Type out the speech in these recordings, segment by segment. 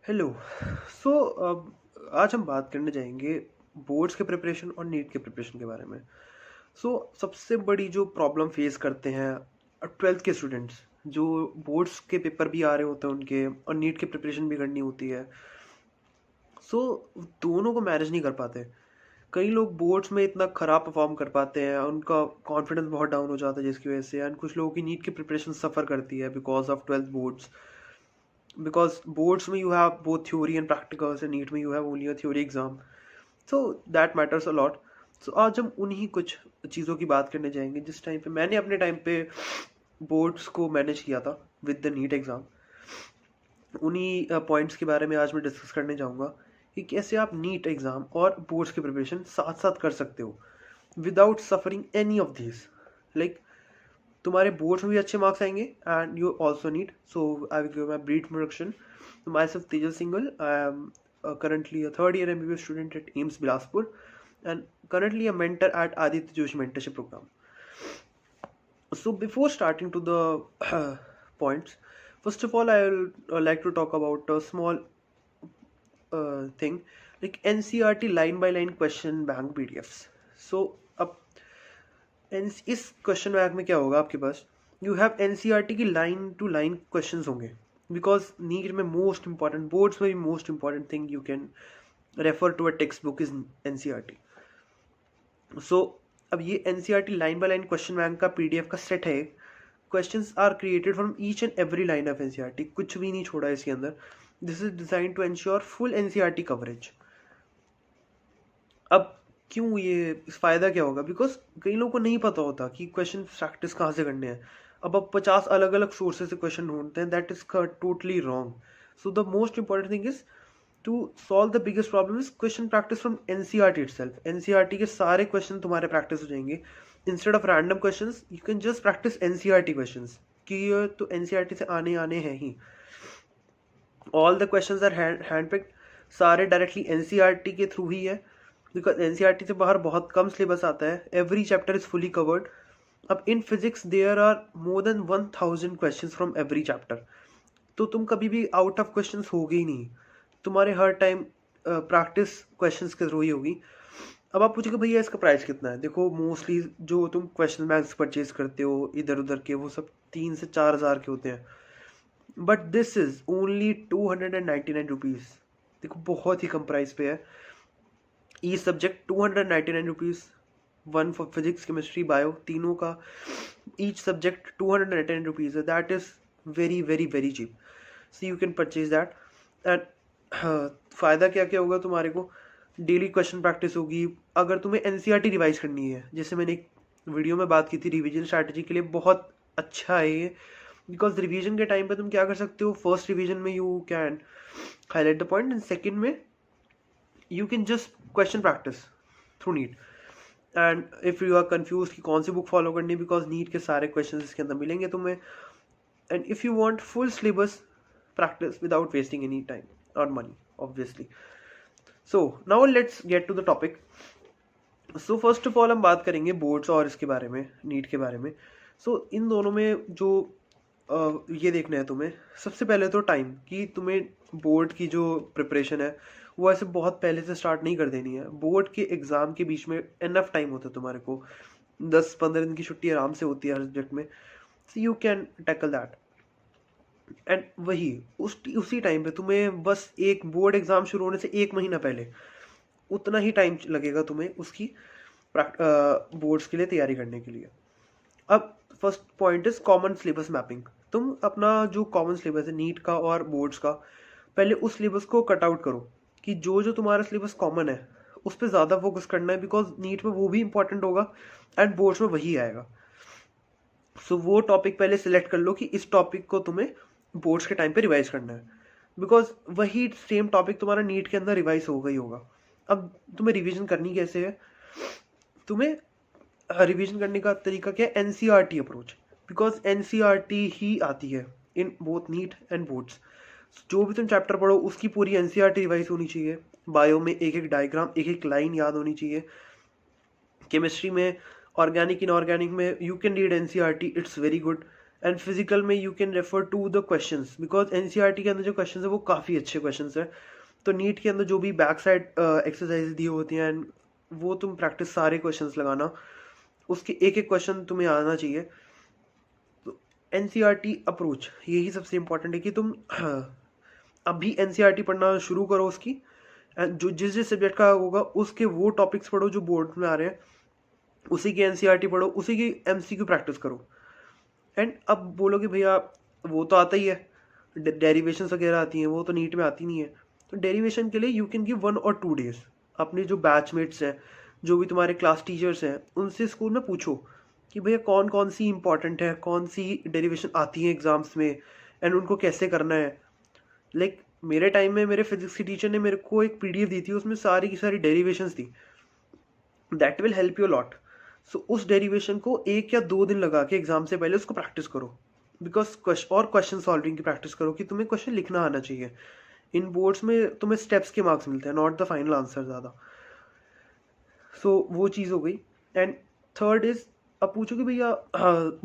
Hello. सो आज हम बात करने जाएंगे बोर्ड्स के प्रिपरेशन और नीट के प्रिपरेशन के बारे में। सबसे बड़ी जो प्रॉब्लम फेस करते हैं ट्वेल्थ के स्टूडेंट्स, जो बोर्ड्स के पेपर भी आ रहे होते हैं उनके, और नीट की प्रिपरेशन भी करनी होती है। सो दोनों को मैनेज नहीं कर पाते। कई लोग बोर्ड्स में इतना ख़राब परफॉर्म कर पाते हैं, उनका कॉन्फिडेंस बहुत डाउन हो जाता है जिसकी वजह से, एंड कुछ लोगों की नीट की प्रिपरेशन सफ़र करती है because of twelfth boards. Because boards में you have both theory and practicals and NEET में you have only a theory exam, so that matters a lot. आज हम उन्हीं कुछ चीज़ों की बात करने जाएंगे जिस टाइम पे मैंने अपने टाइम पे बोर्ड्स को मैनेज किया था विद द नीट एग्ज़ाम। उन्हीं पॉइंट्स के बारे में आज मैं डिस्कस करने जाऊंगा कि कैसे आप नीट एग्ज़ाम और बोर्ड्स की प्रिपरेशन साथ साथ कर सकते हो without suffering any of this. Like तुम्हारे बोर्ड्स में भी अच्छे मार्क्स आएंगे and you also need. So I will give my brief introduction to myself, Tejal Singhal. I am currently a third year MBBS student at AIMS Bilaspur and currently a mentor at Aditya Joshi mentorship program. So before starting to the points, first of all I will like to talk about a small thing like NCERT line by line question bank PDFs. So अब इस question bank में क्या होगा आपके पास, you have NCERT की line to line questions होंगे। Because NEET में मोस्ट इंपॉर्टेंट, बोर्ड्स में भी most important thing you can refer to a text book is NCERT. So अब ये NCERT line by line question bank का PDF का set है। Questions are created from each and every line of NCERT, कुछ भी नहीं छोड़ा इसके अंदर। This is design to ensure full NCERT coverage. अब क्यों ये फ़ायदा क्या होगा, बिकॉज कई लोगों को नहीं पता होता कि क्वेश्चन प्रैक्टिस कहाँ से करने हैं। अब 50 अलग अलग सोर्सेज से क्वेश्चन ढूंढते हैं, that is totally wrong. So the most important thing is to solve the biggest problem is question practice from NCERT itself. NCERT के सारे क्वेश्चन तुम्हारे प्रैक्टिस हो जाएंगे। Instead of random question you can just practice NCERT question, कि ये तो NCERT से आने आने हैं ही। All the question are hand picked, सारे डायरेक्टली एनसीईआरटी के थ्रू ही है, बिकॉज एनसीईआरटी से बाहर बहुत कम सिलेबस आता है। Every chapter is fully covered. अब in physics there are more than 1000 questions from every chapter, तो तुम कभी भी आउट ऑफ क्वेश्चंस होगे ही नहीं। तुम्हारे हर टाइम प्रैक्टिस क्वेश्चंस के थ्रू ही होगी। अब आप पूछोगे भैया इसका प्राइस कितना है। देखो मोस्टली जो तुम क्वेश्चन बैंक्स परचेज करते हो इधर उधर के, वो सब 3 से 4 हज़ार के होते हैं, but this is only 299 rupees. देखो बहुत ही कम प्राइस पे है। Each subject 299 rupees, one for physics chemistry bio तीनों का ईच सब्जेक्ट 299 रुपीज़ है। That is very very very cheap. So you can purchase that. And फ़ायदा क्या क्या होगा तुम्हारे को, डेली क्वेश्चन प्रैक्टिस होगी। अगर तुम्हें एनसीईआरटी रिवाइज करनी है, जैसे मैंने एक वीडियो में बात की थी, रिवीजन स्ट्रैटेजी के लिए बहुत अच्छा है ये। बिकॉज रिवीजन के टाइम पे तुम क्या कर सकते हो, फर्स्ट रिवीजन में you can highlight the point and second में you can just question practice through NEET. And if you are confuse कि कौन सी बुक फॉलो करनी है, बिकॉज नीट के सारे क्वेश्चन इसके अंदर मिलेंगे तुम्हें। And if you want full syllabus practice without wasting any time और money obviously. So now let's get to the topic. So first of all हम बात करेंगे बोर्ड्स और इसके बारे में, नीट के बारे में। इन दोनों में जो ये देखना है तुम्हें, सबसे पहले तो टाइम, कि तुम्हें बोर्ड की जो प्रिपरेशन है वो ऐसे बहुत पहले से स्टार्ट नहीं कर देनी है। बोर्ड के एग्ज़ाम के बीच में इनफ टाइम होता है तुम्हारे को, 10-15 दिन की छुट्टी आराम से होती है हर सब्जेक्ट में। सो you can tackle that. And वही उसी टाइम पे तुम्हें बस एक बोर्ड एग्ज़ाम शुरू होने से 1 महीना पहले उतना ही टाइम लगेगा तुम्हें उसकी बोर्ड्स के लिए तैयारी करने के लिए। अब first point is common syllabus mapping. तुम अपना जो कॉमन सिलेबस है नीट का और बोर्ड्स का, पहले उस सिलेबस को कट आउट करो कि जो जो तुम्हारा सिलेबस कॉमन है उस पर ज़्यादा फोकस करना है, बिकॉज नीट में वो भी इंपॉर्टेंट होगा एंड बोर्ड्स में वही आएगा। सो वो टॉपिक पहले सिलेक्ट कर लो कि इस टॉपिक को तुम्हें बोर्ड्स के टाइम पे रिवाइज करना है, बिकॉज वही सेम टॉपिक तुम्हारा नीट के अंदर रिवाइज होगा ही होगा। अब तुम्हें रिवीजन करनी कैसे है, तुम्हें रिवीजन करने का तरीका क्या है, एनसीईआरटी अप्रोच। बिकॉज एनसीईआरटी ही आती है in both neat and boards. जो भी तुम चैप्टर पढ़ो उसकी पूरी एनसीईआरटी रिवाइज होनी चाहिए। बायो में एक एक डायग्राम, एक एक लाइन याद होनी चाहिए। केमिस्ट्री में, ऑर्गेनिक इनऑर्गेनिक में you can read NCERT, it's very good. And physical में you can refer to the questions, because NCERT के अंदर जो क्वेश्चंस है वो काफ़ी अच्छे क्वेश्चंस हैं। तो नीट के अंदर जो भी बैक साइड एक्सरसाइज दी होती हैं, एंड वो तुम प्रैक्टिस सारे क्वेश्चंस लगाना, उसके एक एक क्वेश्चन तुम्हें आना चाहिए। तो एनसीईआरटी अप्रोच यही सबसे इम्पोर्टेंट है कि तुम अभी एनसीईआरटी पढ़ना शुरू करो उसकी, एंड जो जिस जिस सब्जेक्ट का होगा उसके वो टॉपिक्स पढ़ो जो बोर्ड में आ रहे हैं, उसी की एनसीईआरटी पढ़ो, उसी की एमसीक्यू प्रैक्टिस करो। एंड अब बोलोगे भैया वो तो आता ही है, डेरिवेशन वगैरह आती हैं, वो तो नीट में आती नहीं है। तो डेरिवेशन के लिए you can give 1 or 2 days। अपने जो बैचमेट्स हैं, जो भी तुम्हारे क्लास टीचर्स हैं, उनसे स्कूल में पूछो कि भैया कौन कौन सी इंपॉर्टेंट है, कौन सी डेरिवेशन आती है एग्जाम्स में, एंड उनको कैसे करना है। लाइक मेरे टाइम में मेरे फिजिक्स की टीचर ने मेरे को एक पीडीएफ दी थी, उसमें सारी की सारी डेरिवेशंस थी। That will help you lot. So उस डेरिवेशन को 1 या 2 दिन लगा के एग्जाम से पहले उसको प्रैक्टिस करो, बिकॉज और क्वेश्चन सॉल्विंग की प्रैक्टिस करो कि तुम्हें क्वेश्चन लिखना आना चाहिए। इन बोर्ड्स में तुम्हें स्टेप्स के मार्क्स मिलते हैं, नॉट द फाइनल आंसर ज़्यादा। सो वो चीज़ हो गई। एंड थर्ड इज, अब पूछो कि भैया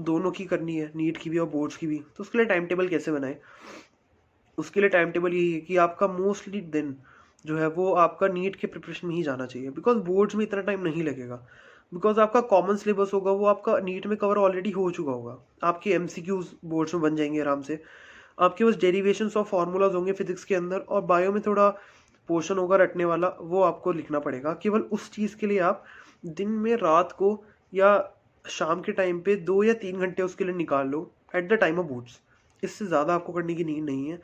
दोनों की करनी है, नीट की भी और बोर्ड्स की भी, तो उसके लिए टाइम टेबल कैसे बनाए। उसके लिए टाइम टेबल यही है कि आपका मोस्टली दिन जो है वो आपका नीट के प्रिपरेशन में ही जाना चाहिए, बिकॉज बोर्ड्स में इतना टाइम नहीं लगेगा, बिकॉज आपका कॉमन सिलेबस होगा वो आपका नीट में कवर ऑलरेडी हो चुका होगा। आपके एमसीक्यूज बोर्ड्स में बन जाएंगे आराम से। आपके पास डेरिवेशंस ऑफ फार्मूलाज होंगे फिजिक्स के अंदर, और बायो में थोड़ा पोर्शन होगा रटने वाला, वो आपको लिखना पड़ेगा। केवल उस चीज़ के लिए आप दिन में, रात को या शाम के टाइम पे 2 या 3 घंटे उसके लिए निकाल लो at the time of boards. इससे ज़्यादा आपको करने की नीड नहीं है।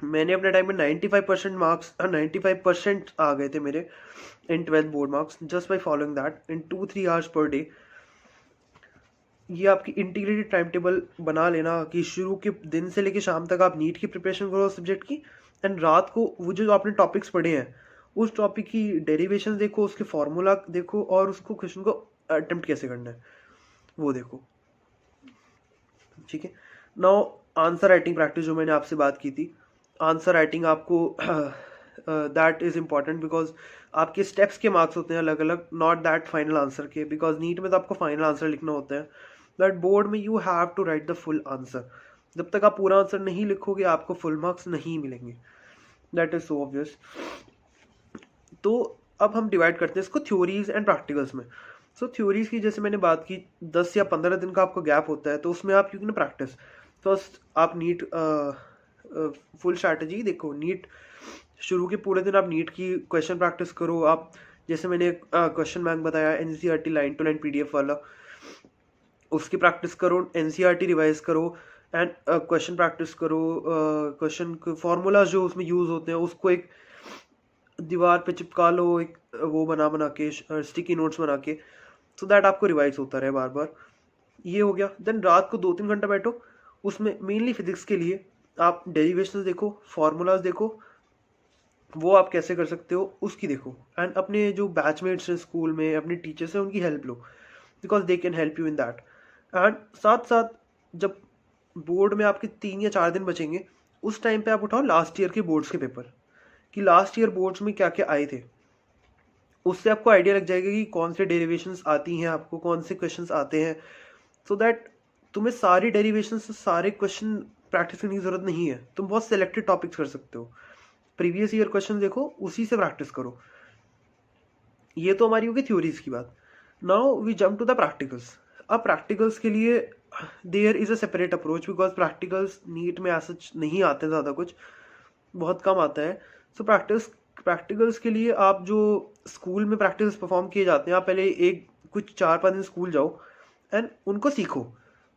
मैंने अपने टाइम में 95% मार्क्स, 95% आ गए थे मेरे इन 12th board marks, just by following that in 2-3 hours per day. ये आपकी इंटीग्रेटेड टाइम टेबल बना लेना कि शुरू के दिन से लेकर शाम तक आप नीट की प्रिपरेशन करो सब्जेक्ट की, एंड रात को वो जो आपने टॉपिक्स पढ़े हैं उस टॉपिक की डेरिवेशन देखो, उसके फॉर्मूला देखो, और उसको क्वेश्चन को अटेम्प्ट कैसे करना है वो देखो। ठीक है। नाउ आंसर राइटिंग प्रैक्टिस जो मैंने आपसे बात की थी, आंसर राइटिंग आपको दैट इज़ इम्पॉर्टेंट, बिकॉज आपके स्टेप्स के मार्क्स होते हैं अलग अलग, नॉट दैट फाइनल आंसर के, बिकॉज नीट में तो आपको फाइनल आंसर लिखना होता है, बट बोर्ड में you have to write the full answer. जब तक आप पूरा आंसर नहीं लिखोगे आपको फुल मार्क्स नहीं मिलेंगे। That is so obvious. तो अब हम डिवाइड करते हैं इसको थ्योरीज एंड प्रैक्टिकल्स में। सो थ्योरीज की जैसे मैंने बात की, 10 या 15 दिन का आपको गैप होता है, तो उसमें आप यू कैन प्रैक्टिस। फर्स्ट आप नीट फुल स्ट्रैटेजी देखो। नीट शुरू के पूरे दिन आप नीट की क्वेश्चन प्रैक्टिस करो। आप जैसे मैंने क्वेश्चन बैंक बताया NCERT line to line PDF वाला, उसकी प्रैक्टिस करो, एनसीईआरटी रिवाइज करो, एंड क्वेश्चन प्रैक्टिस करो। क्वेश्चन फॉर्मूलाज जो उसमें यूज होते हैं उसको एक दीवार पे चिपका लो, एक वो बना के स्टिकी नोट्स बना के, सो दैट आपको रिवाइज होता रहे बार बार। ये हो गया। देन रात को 2-3 घंटा बैठो, उसमें मेनली फिजिक्स के लिए आप डेरिवेशंस देखो, फार्मूलाज देखो, वो आप कैसे कर सकते हो उसकी देखो, एंड अपने जो बैचमेट्स हैं स्कूल में, अपने टीचर्स हैं, उनकी help low, because they can help you in that. And साथ साथ जब बोर्ड में आपके 3 या 4 दिन बचेंगे, उस टाइम पे आप उठाओ लास्ट ईयर के बोर्ड्स के पेपर, कि लास्ट ईयर बोर्ड्स में क्या क्या आए थे। उससे आपको आइडिया लग जाएगा कि कौन से डेरिवेशंस आती हैं, आपको कौन से क्वेश्चंस आते हैं, सो दैट तुम्हें सारी डेरिवेशन से सारे क्वेश्चन प्रैक्टिस करने की जरूरत नहीं है। तुम बहुत सिलेक्टेड टॉपिक्स कर सकते हो। प्रीवियस ईयर क्वेश्चन देखो, उसी से प्रैक्टिस करो। ये तो हमारी होगी थ्योरीज की बात। Now we jump to the practicals. अब प्रैक्टिकल्स के लिए there is a separate approach, because practicals NEET में ऐसा नहीं आते, ज़्यादा कुछ बहुत कम आता है। सो प्रैक्टिकल्स के लिए आप जो स्कूल में प्रैक्टिस परफॉर्म किए जाते हैं, आप पहले कुछ 4-5 दिन स्कूल जाओ एंड उनको सीखो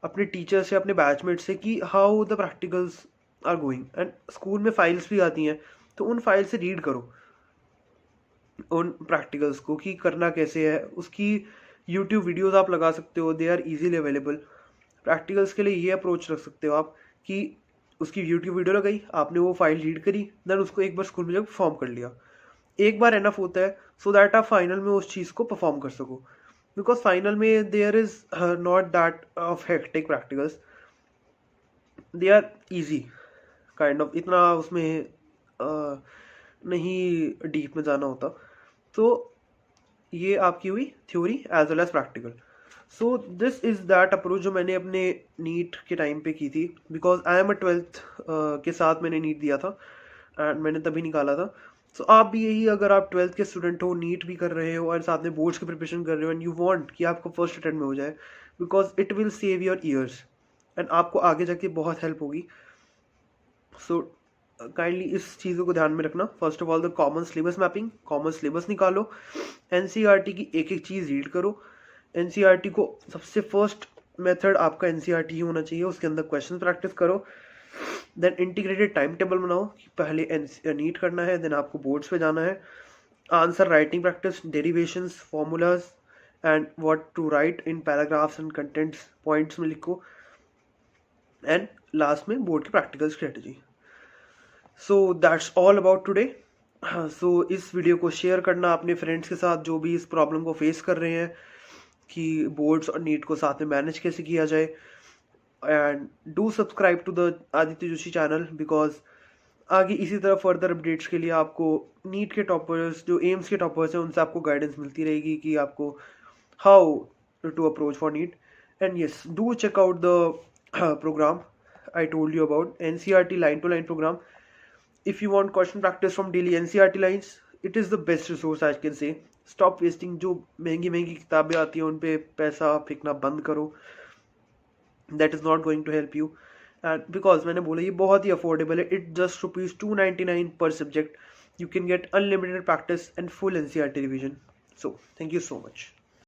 अपने टीचर से, अपने बैचमेट से, कि how the practicals are going. And school में फाइल्स भी आती हैं, तो उन फाइल से रीड करो उन प्रैक्टिकल्स को कि करना कैसे है। उसकी यूट्यूब वीडियोस आप लगा सकते हो, they are easily available. Practicals के लिए ये अप्रोच रख सकते हो आप कि उसकी यूट्यूब वीडियो लगाई, आपने वो फाइल रीड करी, देन उसको एक बार स्कूल में जब परफॉर्म कर लिया। एक बार एनफ होता है, सो दैट आप फाइनल में उस चीज़ को परफॉर्म कर सको, बिकॉज फाइनल में there is not that of hectic practicals, they are easy kind of, इतना उसमें नहीं डीप में जाना होता। तो ये आपकी हुई theory as well as practical. So this is that approach जो मैंने अपने नीट के टाइम पे की थी, because I am a 12th के साथ मैंने नीट दिया था एंड मैंने तभी निकाला था। सो आप भी यही, अगर आप 12th के स्टूडेंट हो, नीट भी कर रहे हो और साथ में बोर्ड्स की प्रिपरेशन कर रहे हो एंड यू वांट कि आपको फर्स्ट अटेम्प्ट में हो जाए, because it will save your ears and आपको आगे जाके बहुत हेल्प होगी। सो काइंडली इस चीज़ों को ध्यान में रखना। First of all the common syllabus mapping, common syllabus निकालो, एनसीईआरटी की एक एक चीज़ रीड करो। एनसीईआरटी को सबसे फर्स्ट मेथड आपका एनसीईआरटी ही होना चाहिए, उसके अंदर क्वेश्चन प्रैक्टिस करो। देन इंटीग्रेटेड टाइम टेबल बनाओ कि पहले नीट करना है, देन आपको बोर्ड्स पे जाना है। Answer writing practice, derivations, formulas and what to write in paragraphs and contents points में लिखो। एंड लास्ट में बोर्ड की practical strategy. So that's all about today. So इस वीडियो को शेयर करना अपने फ्रेंड्स के साथ जो भी इस प्रॉब्लम को फेस कर रहे हैं कि बोर्ड्स और नीट को साथ में मैनेज कैसे किया जाए। And do subscribe to the Aditya Joshi channel, because आगे इसी तरह फर्दर अपडेट्स के लिए आपको नीट के टॉपर्स, जो एम्स के टॉपर्स हैं, उनसे आपको गाइडेंस मिलती रहेगी कि आपको how to approach for NEET. And yes, do check out the program I told you about, NCERT line to line program. If you want question practice from daily NCERT lines, it is the best resource I can say. Stop wasting, जो महंगी महंगी किताबें आती हैं उन पे पैसा फेंकना बंद करो, that is not going to help you. And because मैंने बोला ये बहुत ही अफोर्डेबल है, it just ₹299 per subject. You can get unlimited practice and full NCERT revision. So thank you so much.